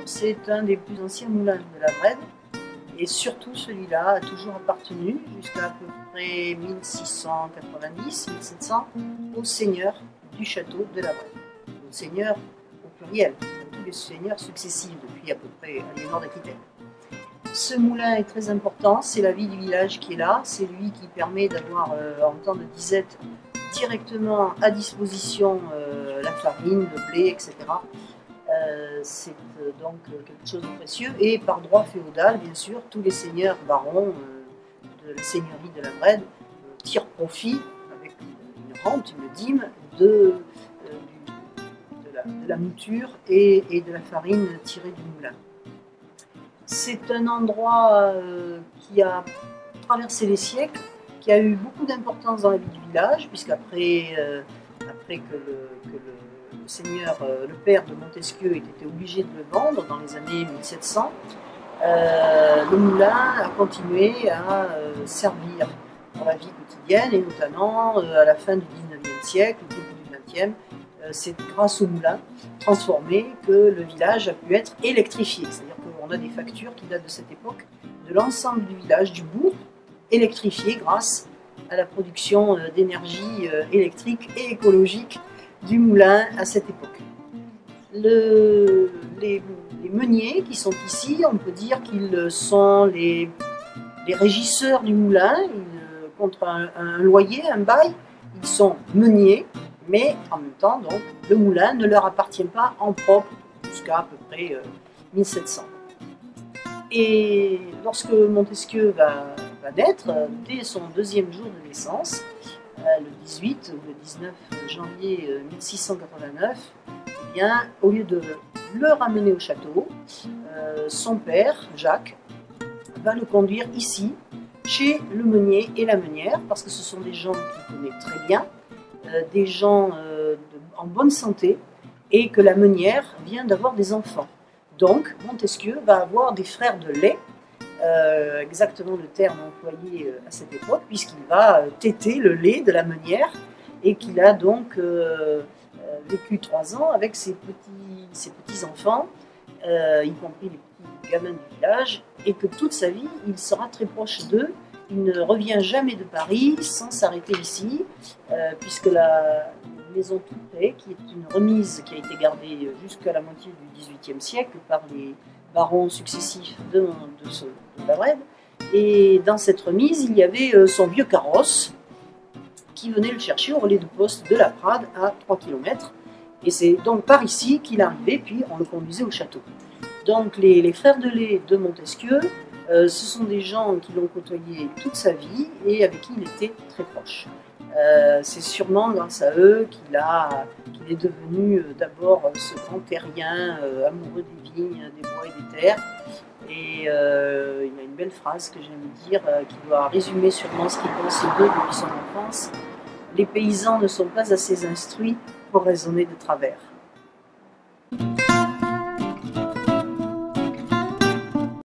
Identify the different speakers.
Speaker 1: c'est un des plus anciens moulins de la Brède. Et surtout, celui-là a toujours appartenu, jusqu'à à peu près 1690-1700, au seigneur du château de la Brède. Au seigneur au pluriel, tous les seigneurs successifs depuis à peu près Aliénor d'Aquitaine. Ce moulin est très important, c'est la vie du village qui est là, c'est lui qui permet d'avoir en temps de disette directement à disposition la farine, le blé, etc. C'est donc quelque chose de précieux, et par droit féodal, bien sûr, tous les seigneurs barons de la seigneurie de la Brède tirent profit, avec une rente, une dîme, de la mouture et de la farine tirée du moulin. C'est un endroit qui a traversé les siècles, qui a eu beaucoup d'importance dans la vie du village, puisqu'après que le seigneur, le père de Montesquieu, ait été obligé de le vendre dans les années 1700, le moulin a continué à servir dans la vie quotidienne, et notamment à la fin du 19e siècle, au début du 20e, c'est grâce au moulin transformé que le village a pu être électrifié. C'est-à-dire qu'on a des factures qui datent de cette époque, de l'ensemble du village, du bourg, électrifié grâce à la production d'énergie électrique et écologique du moulin à cette époque. Les meuniers qui sont ici, on peut dire qu'ils sont les régisseurs du moulin, contre un loyer, un bail, ils sont meuniers, mais en même temps, donc, le moulin ne leur appartient pas en propre jusqu'à à peu près 1700. Et lorsque Montesquieu va naître, dès son deuxième jour de naissance, le 18 ou le 19 janvier 1689, eh bien, au lieu de le ramener au château, son père, Jacques, va le conduire ici, chez le meunier et la meunière, parce que ce sont des gens qu'il connaît très bien, des gens en bonne santé, et que la meunière vient d'avoir des enfants. Donc, Montesquieu va avoir des frères de lait, exactement le terme employé à cette époque, puisqu'il va téter le lait de la meunière, et qu'il a donc vécu 3 ans avec ses petits-enfants, y compris les petits gamins du village, et que toute sa vie, il sera très proche d'eux. Il ne revient jamais de Paris sans s'arrêter ici, puisque la maison tout près, qui est une remise qui a été gardée jusqu'à la moitié du XVIIIe siècle par les barons successifs de la Brède, et dans cette remise, il y avait son vieux carrosse qui venait le chercher au relais de poste de la Prade à 3 km, et c'est donc par ici qu'il arrivait, puis on le conduisait au château. Donc les frères de lait de Montesquieu, ce sont des gens qui l'ont côtoyé toute sa vie et avec qui il était très proche. C'est sûrement grâce à eux qu'il est devenu d'abord ce grand terrien amoureux des vignes, des bois et des terres. Et il y a une belle phrase que j'aime dire qui doit résumer sûrement ce qu'il pense d'eux depuis son enfance. Les paysans ne sont pas assez instruits pour raisonner de travers.